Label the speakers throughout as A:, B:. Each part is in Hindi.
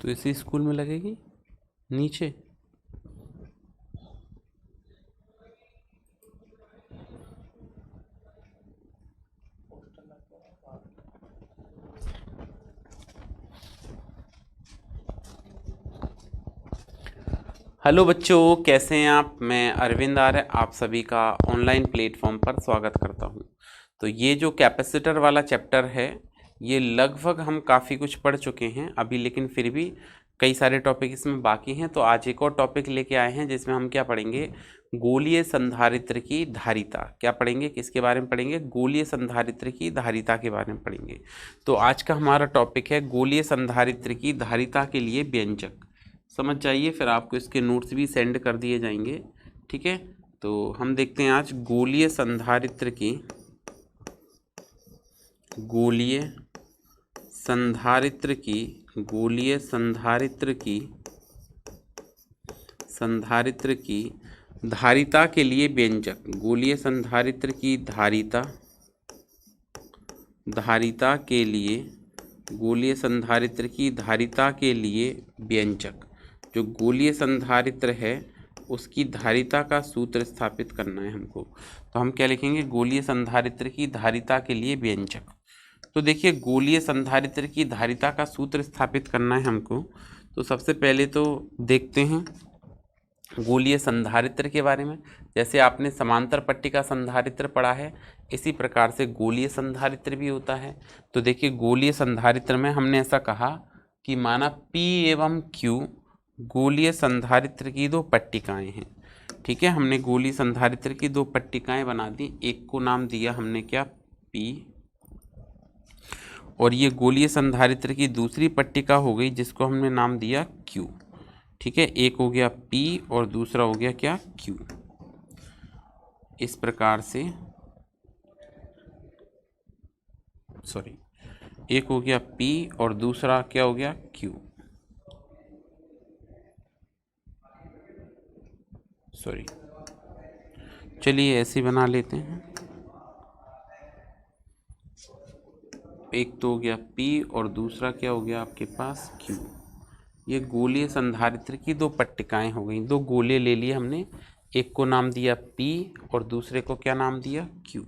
A: तो इसी स्कूल में लगेगी नीचे। हेलो बच्चों, कैसे हैं आप। मैं अरविंद आर्य आप सभी का ऑनलाइन प्लेटफॉर्म पर स्वागत करता हूं। तो ये जो कैपेसिटर वाला चैप्टर है, ये लगभग हम काफ़ी कुछ पढ़ चुके हैं अभी, लेकिन फिर भी कई सारे टॉपिक इसमें बाकी हैं। तो आज एक और टॉपिक लेके आए हैं जिसमें हम क्या पढ़ेंगे, गोलीय संधारित्र की धारिता। क्या पढ़ेंगे, किसके बारे में पढ़ेंगे, गोलीय संधारित्र की धारिता के बारे में पढ़ेंगे। तो आज का हमारा टॉपिक है गोलीय संधारित्र की धारिता के लिए व्यंजक। समझ जाइए, फिर आपको इसके नोट्स भी सेंड कर दिए जाएंगे, ठीक है। तो हम देखते हैं आज गोलीय संधारित्र की धारिता के लिए व्यंजक। गोलीय संधारित्र की धारिता के लिए व्यंजक। जो गोलीय संधारित्र है उसकी धारिता का सूत्र स्थापित करना है हमको। तो हम क्या लिखेंगे, गोलीय संधारित्र की धारिता के लिए व्यंजक। तो देखिए, गोलीय संधारित्र की धारिता का सूत्र स्थापित करना है हमको। तो सबसे पहले तो देखते हैं गोलीय संधारित्र के बारे में। जैसे आपने समांतर पट्टिका संधारित्र पढ़ा है, इसी प्रकार से गोलीय संधारित्र भी होता है। तो देखिए, गोलीय संधारित्र में हमने ऐसा कहा कि माना P एवं Q गोलीय संधारित्र की दो पट्टिकाएं हैं, ठीक है। हमने गोलीय संधारित्र की दो पट्टिकाएं बना दी, एक को नाम दिया हमने क्या, P, और ये गोलीय संधारित्र की दूसरी पट्टिका हो गई जिसको हमने नाम दिया Q, ठीक है। एक हो गया P और दूसरा हो गया क्या, Q। इस प्रकार से एक हो गया P और दूसरा क्या हो गया, Q। चलिए ऐसे बना लेते हैं। एक तो हो गया P और दूसरा क्या हो गया आपके पास, Q। ये गोलीय संधारित्र की दो पट्टिकाएं हो गई, दो गोले ले लिए हमने, एक को नाम दिया P और दूसरे को क्या नाम दिया, Q।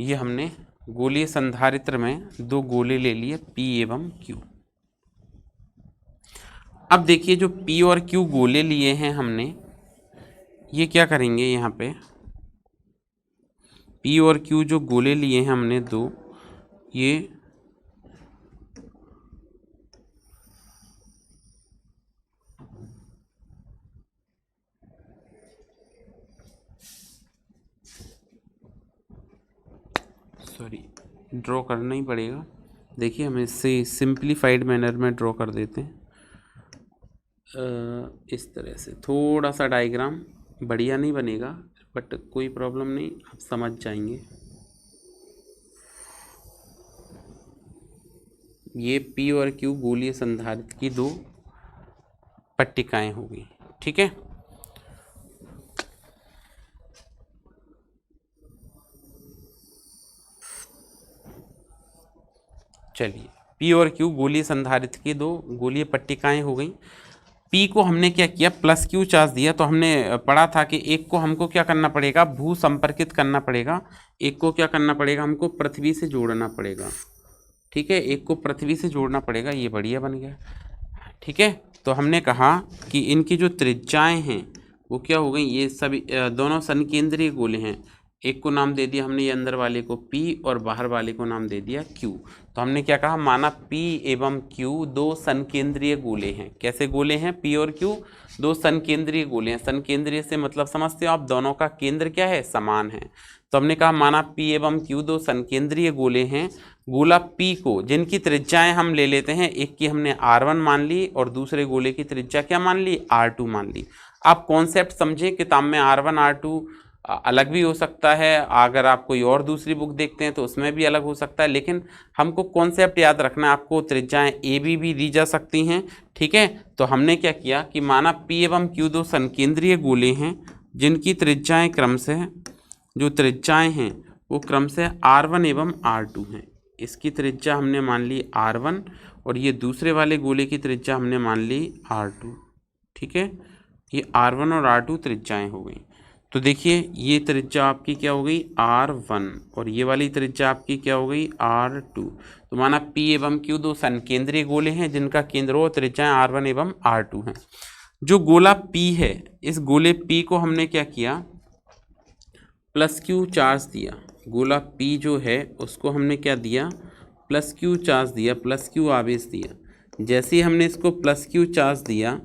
A: ये हमने गोलीय संधारित्र में दो गोले ले लिए P एवं Q। अब देखिए, जो P और Q गोले लिए हैं हमने, ये क्या करेंगे, यहाँ पे P और Q जो गोले लिए हैं हमने दो, ये ड्रॉ करना ही पड़ेगा। देखिए, हम इससे सिंप्लीफाइड मैनर में ड्रॉ कर देते हैं। इस तरह से थोड़ा सा डायग्राम बढ़िया नहीं बनेगा, बट कोई प्रॉब्लम नहीं, आप समझ जाएंगे। ये P और Q गोलीय संधारित्र की दो पट्टिकाएं हो गई, ठीक है। चलिए, P और Q गोलीय संधारित्र की दो गोलीय पट्टिकाएं हो गई। P को हमने क्या किया, प्लस Q चार्ज दिया। तो हमने पढ़ा था कि एक को हमको क्या करना पड़ेगा, भू संपर्कित करना पड़ेगा। एक को क्या करना पड़ेगा, हमको पृथ्वी से जोड़ना पड़ेगा, ठीक है। एक को पृथ्वी से जोड़ना पड़ेगा, ये बढ़िया बन गया, ठीक है। तो हमने कहा कि इनकी जो त्रिज्याएं हैं वो क्या हो गई, ये सभी दोनों संकेंद्रीय गोले हैं। एक को नाम दे दिया हमने, ये अंदर वाले को P और बाहर वाले को नाम दे दिया Q। तो हमने क्या कहा, माना P एवं Q दो संकेंद्रीय गोले हैं। कैसे गोले हैं, P और Q दो संकेंद्रीय गोले हैं। संकेंद्रीय से मतलब समझते हो आप, दोनों का केंद्र क्या है, समान है। तो हमने कहा माना P एवं Q दो संकेंद्रीय गोले हैं। गोला P को, जिनकी त्रिज्याएं हम ले लेते हैं, एक की हमने R1 मान ली और दूसरे गोले की त्रिज्या क्या मान ली, R2 मान ली। आप कॉन्सेप्ट समझें, किताब में R1 R2 अलग भी हो सकता है, अगर आप कोई और दूसरी बुक देखते हैं तो उसमें भी अलग हो सकता है, लेकिन हमको कॉन्सेप्ट याद रखना है। आपको त्रिज्याएं AB भी दी जा सकती हैं, ठीक है। तो हमने क्या किया कि माना P एवं Q दो संकेंद्रीय गोले हैं जिनकी त्रिज्याएं क्रमशः जो त्रिज्याएं हैं वो क्रम से R1 एवं R2 हैं। इसकी त्रिज्या हमने मान ली R1 और ये दूसरे वाले गोले की त्रिज्या हमने मान ली R2। ठीक है, ये R1 और R2 त्रिज्याएं हो गई। तो देखिए ये त्रिज्या आपकी क्या हो गई R1 और ये वाली त्रिज्या आपकी क्या हो गई R2। तो माना P एवं Q दो संकेंद्रीय गोले हैं जिनका केंद्र और त्रिज्याएं R1 एवं R2 हैं। जो गोला P है, इस गोले P को हमने क्या किया, प्लस Q चार्ज दिया। गोला P जो है उसको हमने क्या दिया, प्लस Q चार्ज दिया, प्लस Q आवेश दिया। जैसे ही हमने इसको प्लस Q चार्ज दिया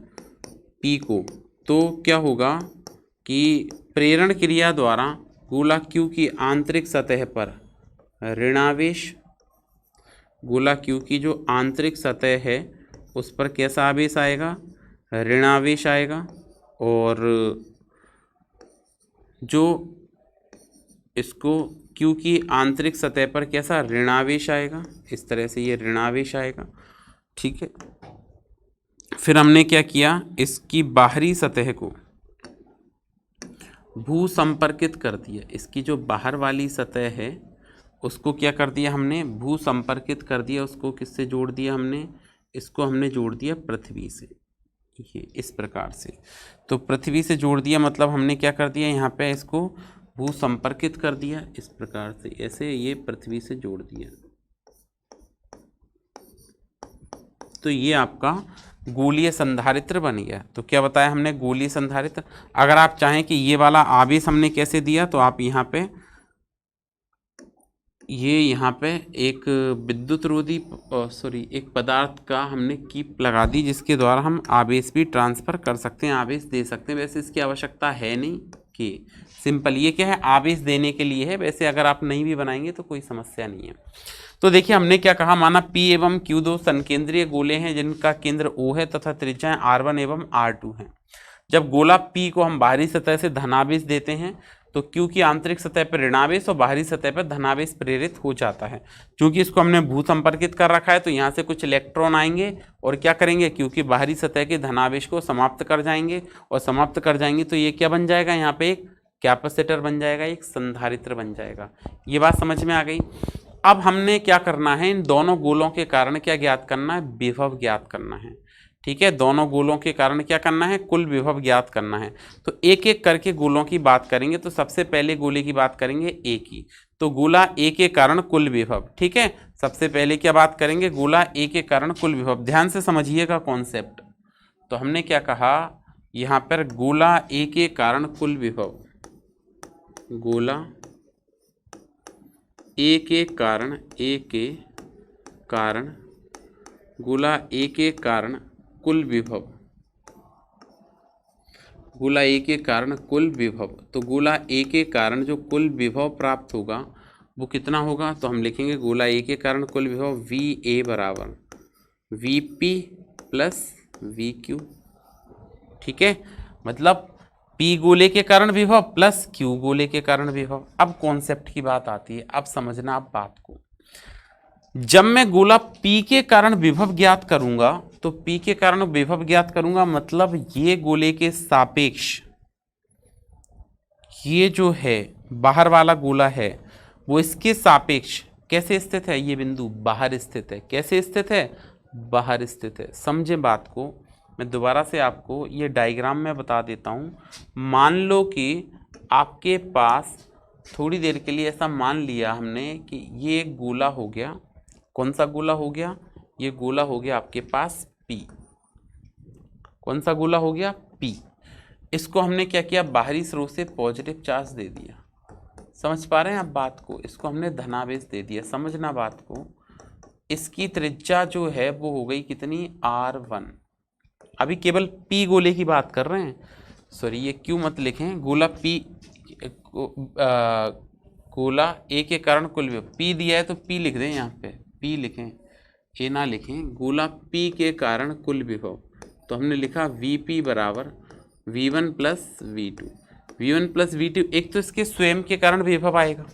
A: P को, तो क्या होगा कि प्रेरण क्रिया द्वारा गोला Q की आंतरिक सतह पर ऋणावेश, गोला Q की जो आंतरिक सतह है उस पर कैसा आवेश आएगा, ऋणावेश आएगा। और जो इसको Q की आंतरिक सतह पर कैसा ऋणावेश आएगा, इस तरह से ये ऋणावेश आएगा। ठीक है, फिर हमने क्या किया, इसकी बाहरी सतह को भू संपर्कित कर दिया। इसकी जो बाहर वाली सतह है उसको क्या कर दिया हमने, भू संपर्कित कर दिया। उसको किससे जोड़ दिया हमने, इसको हमने जोड़ दिया पृथ्वी से, ये इस प्रकार से। तो पृथ्वी से जोड़ दिया मतलब हमने क्या कर दिया, यहाँ पे इसको भू संपर्कित कर दिया इस प्रकार से, ऐसे ये पृथ्वी से जोड़ दिया। तो ये आपका गोलीय संधारित्र बन गया। तो क्या बताया हमने, गोलीय संधारित्र। अगर आप चाहें कि ये वाला आवेश हमने कैसे दिया, तो आप यहाँ पे यहाँ पे एक विद्युत रोधी एक पदार्थ का हमने कीप लगा दी जिसके द्वारा हम आवेश भी ट्रांसफ़र कर सकते हैं, आवेश दे सकते हैं। वैसे इसकी आवश्यकता है नहीं कि सिंपल ये क्या है, आवेश देने के लिए है। वैसे अगर आप नहीं भी बनाएंगे तो कोई समस्या नहीं है। तो देखिए हमने क्या कहा, माना P एवं Q दो संकेंद्रीय गोले हैं जिनका केंद्र O है तथा त्रिज्याएं R1 एवं R2 हैं। जब गोला P को हम बाहरी सतह से धनावेश देते हैं तो Q की आंतरिक सतह पर ऋणावेश और बाहरी सतह पर धनावेश प्रेरित हो जाता है। क्योंकि इसको हमने भू संपर्कित कर रखा है तो यहाँ से कुछ इलेक्ट्रॉन आएंगे और क्या करेंगे, क्योंकि बाहरी सतह के धनावेश को समाप्त कर जाएंगे, और समाप्त कर जाएंगे तो ये क्या बन जाएगा, यहाँ पे एक कैपेसिटर बन जाएगा, एक संधारित्र बन जाएगा। ये बात समझ में आ गई। अब हमने क्या करना है, इन दोनों गोलों के कारण क्या ज्ञात करना है, विभव ज्ञात करना है। ठीक है, दोनों गोलों के कारण क्या करना है, कुल विभव ज्ञात करना है। तो एक एक करके गोलों की बात करेंगे। तो सबसे पहले गोले की बात करेंगे ए की। तो गोला ए के कारण कुल विभव। ठीक है, सबसे पहले क्या बात करेंगे, गोला ए के कारण कुल विभव। ध्यान से समझिएगा कॉन्सेप्ट। तो हमने क्या कहा, यहाँ पर गोला ए के कारण कुल विभव, गोला ए के कारण, गोला ए के कारण कुल विभव, गोला ए के कारण कुल विभव। तो गोला ए के कारण जो कुल विभव प्राप्त होगा वो कितना होगा, तो हम लिखेंगे गोला ए के कारण कुल विभव वी ए बराबर V P plus we Q. ठीक है, मतलब P गोले के कारण विभव प्लस Q गोले के कारण विभव। अब कॉन्सेप्ट की बात आती है, अब समझना आप बात को। जब मैं गोला P के कारण विभव ज्ञात करूंगा, तो P के कारण विभव ज्ञात करूंगा मतलब ये गोले के सापेक्ष, ये जो है बाहर वाला गोला है वो इसके सापेक्ष कैसे स्थित है, ये बिंदु बाहर स्थित है। कैसे स्थित है, बाहर स्थित है। समझे बात को, मैं दोबारा से आपको ये डायग्राम में बता देता हूँ। मान लो कि आपके पास थोड़ी देर के लिए ऐसा मान लिया हमने कि ये एक गोला हो गया। कौन सा गोला हो गया, ये गोला हो गया आपके पास P। कौन सा गोला हो गया, P। इसको हमने क्या किया, बाहरी स्रोत से पॉजिटिव चार्ज दे दिया। समझ पा रहे हैं आप बात को, इसको हमने धनावेश दे दिया। समझना बात को, इसकी त्रिज्या जो है वो हो गई कितनी, R1। अभी केवल P गोले की बात कर रहे हैं, सॉरी ये क्यों मत लिखें, गोला P, गोला A के कारण कुल विभव P दिया है तो P लिख दें, यहाँ पे P लिखें, ए ना लिखें। गोला P के कारण कुल विभव, तो हमने लिखा Vp बराबर V1 plus V2। V1 plus V2, एक तो इसके स्वयं के कारण विभव आएगा,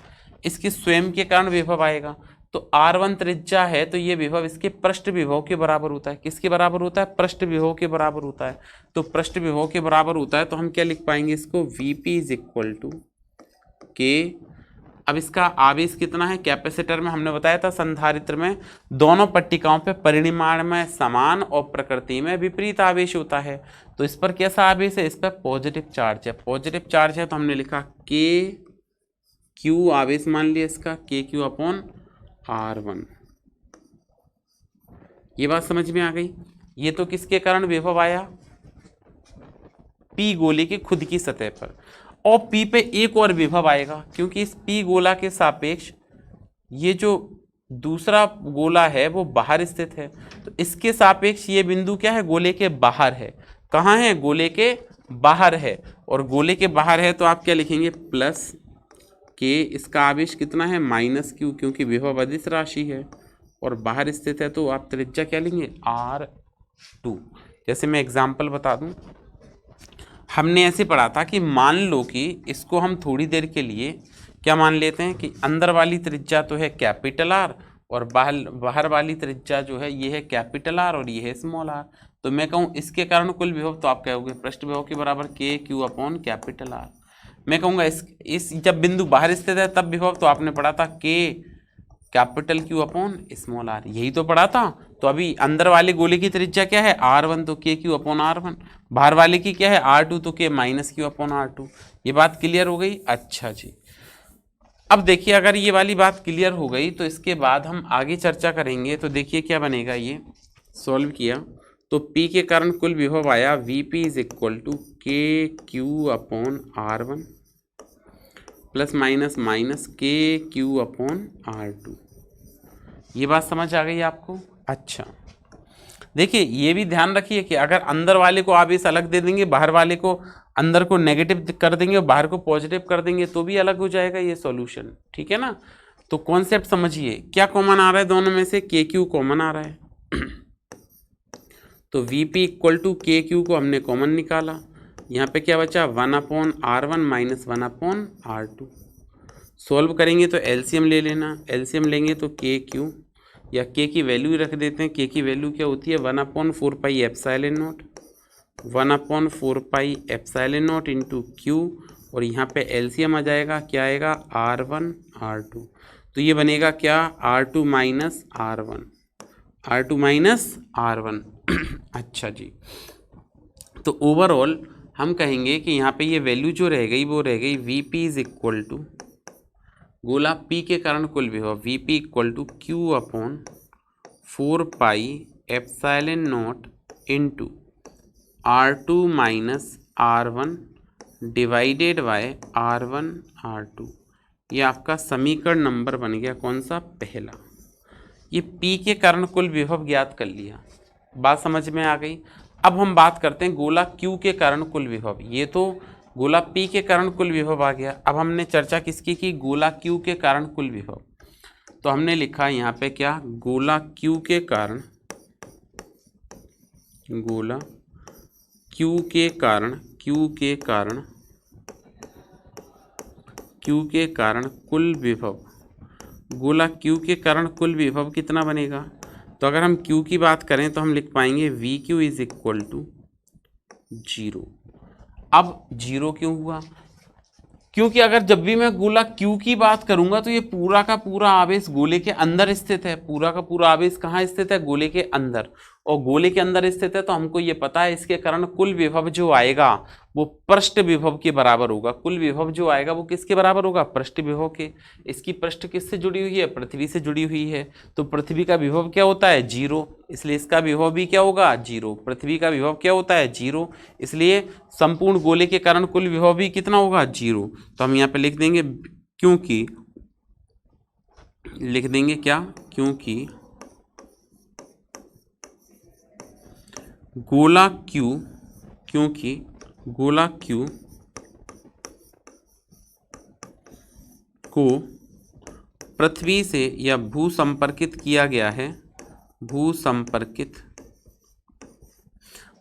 A: इसके स्वयं के कारण विभव आएगा। तो R1 त्रिज्या है तो ये विभव इसके पृष्ठ विभव के बराबर होता है। किसके बराबर होता है, पृष्ठ विभव के बराबर होता है। तो पृष्ठ विभव के बराबर होता है तो हम क्या लिख पाएंगे इसको, Vp is equal to K। अब इसका आवेश कितना है कैपेसिटर में, हमने बताया था संधारित्र में दोनों पट्टिकाओं पे परिमाण में समान और प्रकृति में विपरीत आवेश होता है। तो इस पर कैसा आवेश है, इस पर पॉजिटिव चार्ज है। पॉजिटिव चार्ज है तो हमने लिखा K Q आवेश मान लिया इसका KQ अपॉन R1। ये बात समझ में आ गई। ये तो किसके कारण विभव आया, P गोले की खुद की सतह पर। और P पे एक और विभव आएगा क्योंकि इस P गोला के सापेक्ष ये जो दूसरा गोला है वो बाहर स्थित है, तो इसके सापेक्ष ये बिंदु क्या है, गोले के बाहर है। कहाँ है, गोले के बाहर है। और गोले के बाहर है तो आप क्या लिखेंगे, प्लस K, इसका आवेश कितना है -Q, क्योंकि विभव अदिश राशि है और बाहर स्थित है तो आप त्रिज्या क्या लेंगे R2। जैसे मैं एग्जाम्पल बता दूं, हमने ऐसे पढ़ा था कि मान लो कि इसको हम थोड़ी देर के लिए क्या मान लेते हैं कि अंदर वाली त्रिज्या तो है कैपिटल R और बाहर वाली त्रिज्या जो है ये है कैपिटल R और ये है स्मॉल r। तो मैं कहूँ इसके कारण कुल विभव, तो आप कहोगे पृष्ठ विभव के बराबर KQ अपॉन कैपिटल R। मैं कहूँगा इस जब बिंदु बाहर स्थित है तब विभव, तो आपने पढ़ा था K capital Q upon small r, यही तो पढ़ा था। तो अभी अंदर वाले गोले की त्रिज्या क्या है R1, तो KQ अपॉन R1। बाहर वाले की क्या है R2, तो K -Q अपॉन R2। ये बात क्लियर हो गई। अच्छा जी, अब देखिए अगर ये वाली बात क्लियर हो गई तो इसके बाद हम आगे चर्चा करेंगे। तो देखिए क्या बनेगा, ये सॉल्व किया तो P के कारण कुल विभव आया VP is equal to KQ upon R1 plus minus KQ upon R2। ये बात समझ आ गई आपको। अच्छा देखिए ये भी ध्यान रखिए कि अगर अंदर वाले को आवेश अलग दे देंगे, बाहर वाले को अंदर को नेगेटिव कर देंगे और बाहर को पॉजिटिव कर देंगे तो भी अलग हो जाएगा ये सॉल्यूशन, ठीक है ना। तो कॉन्सेप्ट समझिए, क्या कॉमन आ रहा है दोनों में से, KQ कॉमन आ रहा है तो VP इक्वल टू KQ को हमने कॉमन निकाला। यहाँ पे क्या बचा 1/R1 माइनस 1/R2। सॉल्व करेंगे तो एलसीएम ले लेना, एलसीएम लेंगे तो KQ या K की वैल्यू रख देते हैं। K की वैल्यू क्या होती है 1/4 पाई epsilon not, 1/4 pi epsilon naught into Q, और यहाँ पे एलसीएम आ जाएगा, क्या आएगा R1 R2। तो ये बनेगा क्या R2 minus R1, R2 minus R1 अच्छा जी, तो ओवरऑल हम कहेंगे कि यहाँ पे ये वैल्यू जो रह गई वो रह गई VP इज इक्वल टू गोला P के कारण कुल विभव VP equal to Q upon 4 pi epsilon naught into R2 minus R1 divided by R1 R2। ये आपका समीकरण नंबर बन गया कौन सा, पहला। ये P के कारण कुल विभव ज्ञात कर लिया, बात समझ में आ गई। अब हम बात करते हैं गोला Q के कारण कुल विभव। ये तो गोला P के कारण कुल विभव आ गया। अब हमने चर्चा किसकी की, गोला Q के कारण कुल विभव। तो हमने लिखा यहाँ पे क्या, गोला Q के कारण, गोला Q के कारण, Q के कारण कुल विभव, गोला Q के कारण कुल विभव कितना बनेगा। तो अगर हम Q की बात करें तो हम लिख पाएंगे VQ इज इक्वल टू 0। अब 0 क्यों हुआ, क्योंकि अगर जब भी मैं गोला Q की बात करूंगा तो ये पूरा का पूरा आवेश गोले के अंदर स्थित है। पूरा का पूरा आवेश कहाँ स्थित है, गोले के अंदर, और गोले के अंदर स्थित है तो हमको ये पता है इसके कारण कुल विभव जो आएगा वो पृष्ठ विभव के बराबर होगा। कुल विभव जो आएगा वो किसके बराबर होगा, पृष्ठ विभव के। इसकी पृष्ठ किससे जुड़ी हुई है, पृथ्वी से जुड़ी हुई है। तो पृथ्वी का विभव क्या होता है 0, इसलिए इसका विभव भी क्या होगा 0। पृथ्वी का विभव क्या होता है 0, इसलिए संपूर्ण गोले के कारण कुल विभव भी कितना होगा 0। तो हम यहाँ पे लिख देंगे क्योंकि, लिख देंगे क्या, क्योंकि गोला Q, क्योंकि गोला Q को पृथ्वी से या भू संपर्कित किया गया है, भू संपर्कित,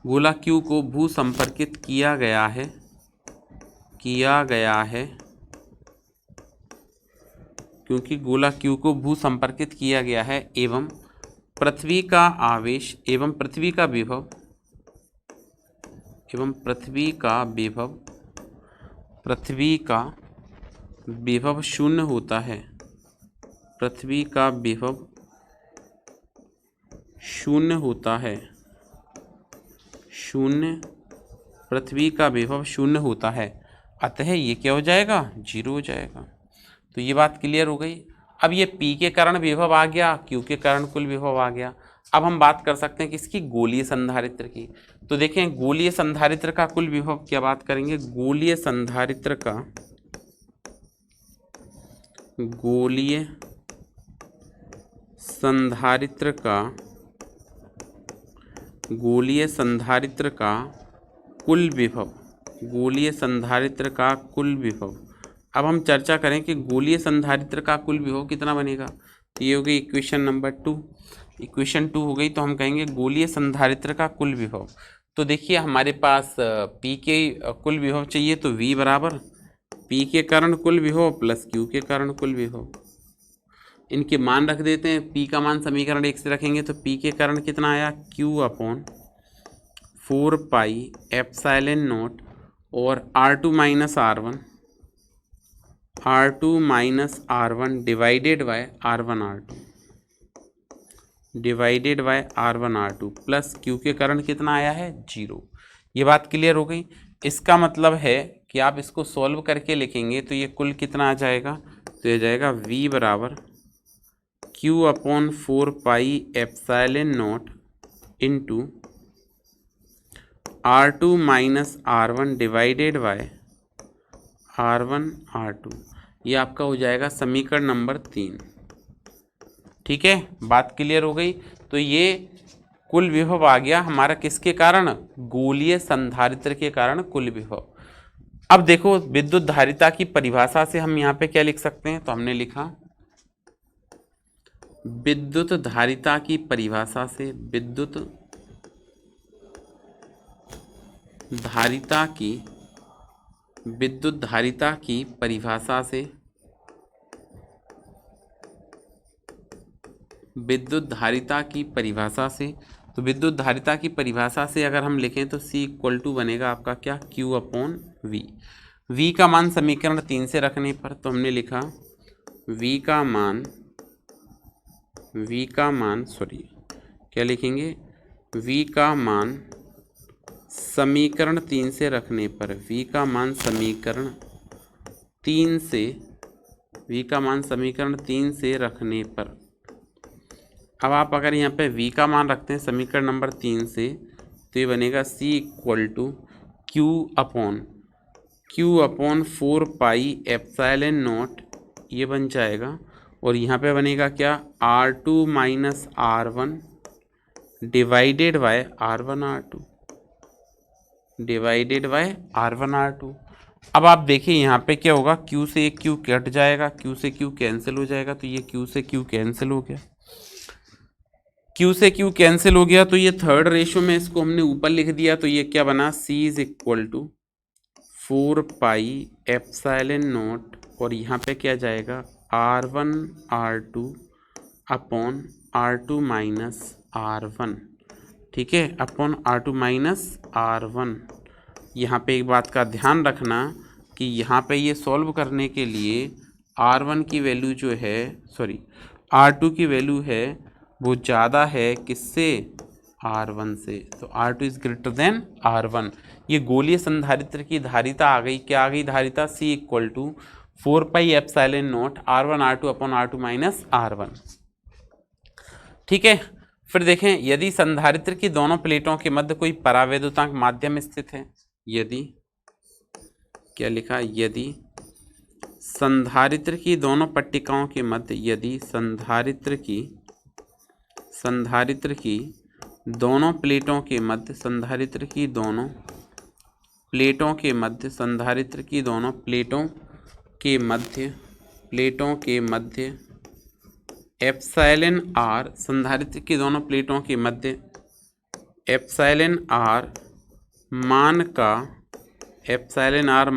A: गोला Q को भू संपर्कित किया गया है, क्योंकि गोला Q को भू संपर्कित किया गया है एवं पृथ्वी का आवेश एवं पृथ्वी का विभव, पृथ्वी का विभव शून्य होता है, पृथ्वी का विभव शून्य होता है, शून्य, पृथ्वी का विभव शून्य होता है, अतः ये क्या हो जाएगा, 0 हो जाएगा। तो ये बात क्लियर हो गई। अब ये P के कारण विभव आ गया, Q के कारण कुल विभव आ गया। अब हम बात कर सकते हैं किसकी, गोलीय संधारित्र की। तो देखें गोलीय संधारित्र का कुल विभव क्या बात करेंगे, गोलीय संधारित्र का, गोलीय संधारित्र का, गोलीय संधारित्र का कुल विभव, गोलीय संधारित्र का कुल विभव। अब हम चर्चा करें कि गोलीय संधारित्र का कुल विभव कितना बनेगा। तो ये हो गई इक्वेशन नंबर 2, इक्वेशन 2 हो गई। तो हम कहेंगे गोलीय संधारित्र का कुल विभव। तो देखिए हमारे पास P के कुल विभव चाहिए, तो V बराबर P के कारण कुल विभव प्लस Q के कारण कुल विभव। इनके मान रख देते हैं। P का मान समीकरण 1 से रखेंगे तो P के कारण कितना आया, Q upon 4 pi epsilon naught और R2 minus R1, R2 minus R1 divided by R1 R2, divided by R1 R2 plus Q के कारण कितना आया है, 0। ये बात क्लियर हो गई। इसका मतलब है कि आप इसको सॉल्व करके लिखेंगे तो ये कुल कितना आ जाएगा, तो ये जाएगा V बराबर Q upon 4 pi epsilon naught into R2 minus R1 divided by R1 R2। ये आपका हो जाएगा समीकरण नंबर 3। ठीक है, बात क्लियर हो गई। तो ये कुल विभव आ गया हमारा किसके कारण, गोलीय संधारित्र के कारण कुल विभव। अब देखो विद्युत धारिता की परिभाषा से हम यहाँ पे क्या लिख सकते हैं, तो हमने लिखा विद्युत धारिता की परिभाषा से, विद्युत धारिता की, विद्युत धारिता की परिभाषा से, विद्युत धारिता की परिभाषा से, तो विद्युत धारिता की परिभाषा से अगर हम लिखें तो C इक्वल टू बनेगा आपका क्या, Q अपॉन V। V का मान समीकरण 3 से रखने पर तो हमने लिखा V का मान, सॉरी क्या लिखेंगे, V का मान समीकरण 3 से रखने पर, V का मान समीकरण 3 से, V का मान समीकरण 3 से रखने पर। अब आप अगर यहाँ पे V का मान रखते हैं समीकरण नंबर 3 से तो ये बनेगा C equal to Q upon 4 pi epsilon naught, ये बन जाएगा। और यहाँ पे बनेगा क्या, R2 minus R1 divided by R1 R2, divided by R1 R2। अब आप देखिए यहाँ पे क्या होगा, Q से एक Q कट जाएगा, Q से Q कैंसिल हो जाएगा, तो ये Q से Q कैंसिल हो गया, Q से Q कैंसिल हो गया। तो ये थर्ड रेशो में इसको हमने ऊपर लिख दिया, तो ये क्या बना, C is equal to 4 pi epsilon naught, और यहाँ पे क्या जाएगा R1 R2 upon R2 minus R1, ठीक है, अपॉन R2 माइनस R1। यहाँ पे एक बात का ध्यान रखना कि यहाँ पे ये सॉल्व करने के लिए R1 की वैल्यू जो है, सॉरी R2 की वैल्यू है वो ज़्यादा है किससे, R1 से। तो R2 is greater than R1। ये गोलीय संधारित्र की धारिता आ गई, क्या आ गई धारिता, C equal to 4 pi epsilon naught R1 R2 upon R2 minus R1। ठीक है, फिर देखें यदि संधारित्र की दोनों प्लेटों के मध्य कोई परावैद्युतांक माध्यम स्थित है, यदि, क्या लिखा, यदि संधारित्र की दोनों पट्टिकाओं के मध्य, यदि संधारित्र की दोनों प्लेटों के मध्य, संधारित्र की दोनों प्लेटों के मध्य, संधारित्र की दोनों प्लेटों के मध्य, प्लेटों के मध्य एप्सिलॉन R, संधारित्र की दोनों प्लेटों के मध्य एप्सिलॉन R मान का, एप्सिलॉन R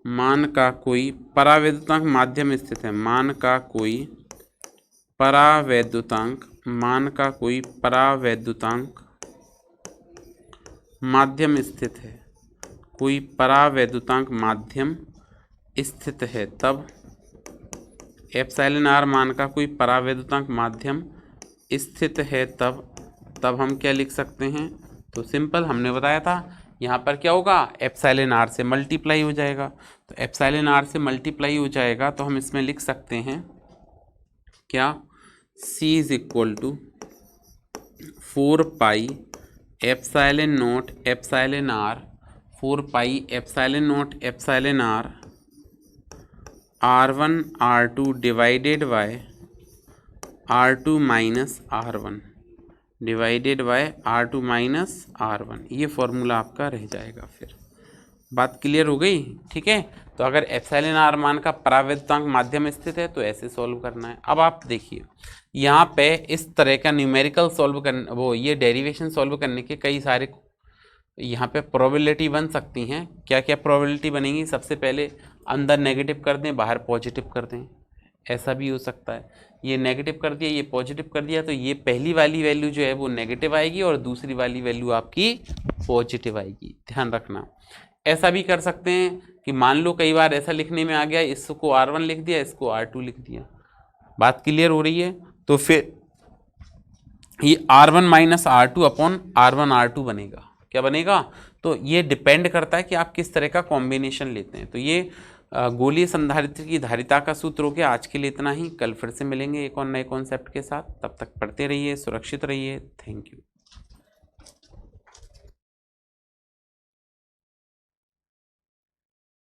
A: मान का कोई परावैद्युतांक माध्यम स्थित है, मान का कोई परावैद्युतांक, मान का कोई परावैद्युतांक माध्यम स्थित है, कोई परावैद्युतांक माध्यम स्थित है तब एप्सिलॉन आर मान का कोई परावैद्युतांक माध्यम स्थित है तब हम क्या लिख सकते हैं? तो सिंपल हमने बताया था यहाँ पर क्या होगा, एप्सिलॉन आर से मल्टीप्लाई हो जाएगा। तो एप्सिलॉन आर से मल्टीप्लाई हो जाएगा तो हम इसमें लिख सकते हैं क्या, C is equal to 4 pi epsilon naught epsilon R, 4 pi epsilon naught epsilon R R1 R2 divided by R2 minus R1 divided by R2 minus R1, ये फॉर्मूला आपका रह जाएगा। फिर बात क्लियर हो गई? ठीक है। तो अगर एप्सिलॉन आर मान का परावैद्युतांक माध्यम स्थित है तो ऐसे सॉल्व करना है। अब आप देखिए यहाँ पे इस तरह का न्यूमेरिकल सॉल्व करने, वो ये डेरिवेशन सॉल्व करने के कई सारे यहाँ पे प्रोबेबिलिटी बन सकती हैं। क्या क्या प्रोबेबिलिटी बनेंगी? सबसे पहले अंदर नेगेटिव कर दें, बाहर पॉजिटिव कर दें, ऐसा भी हो सकता है। ये नेगेटिव कर दिया, ये पॉजिटिव कर दिया, तो ये पहली वाली वैल्यू जो है वो नेगेटिव आएगी और दूसरी वाली वैल्यू आपकी पॉजिटिव आएगी, ध्यान रखना। ऐसा भी कर सकते हैं कि मान लो कई बार ऐसा लिखने में आ गया, इसको R1 लिख दिया, इसको R2 लिख दिया। बात क्लियर हो रही है? तो फिर ये R1 minus R2 upon R1 R2 बनेगा। क्या बनेगा? तो ये डिपेंड करता है कि आप किस तरह का कॉम्बिनेशन लेते हैं। तो ये गोलीय संधारित्र की धारिता का सूत्र हो गया। आज के लिए इतना ही, कल फिर से मिलेंगे एक और नए कॉन्सेप्ट के साथ। तब तक पढ़ते रहिए, सुरक्षित रहिए। Thank you.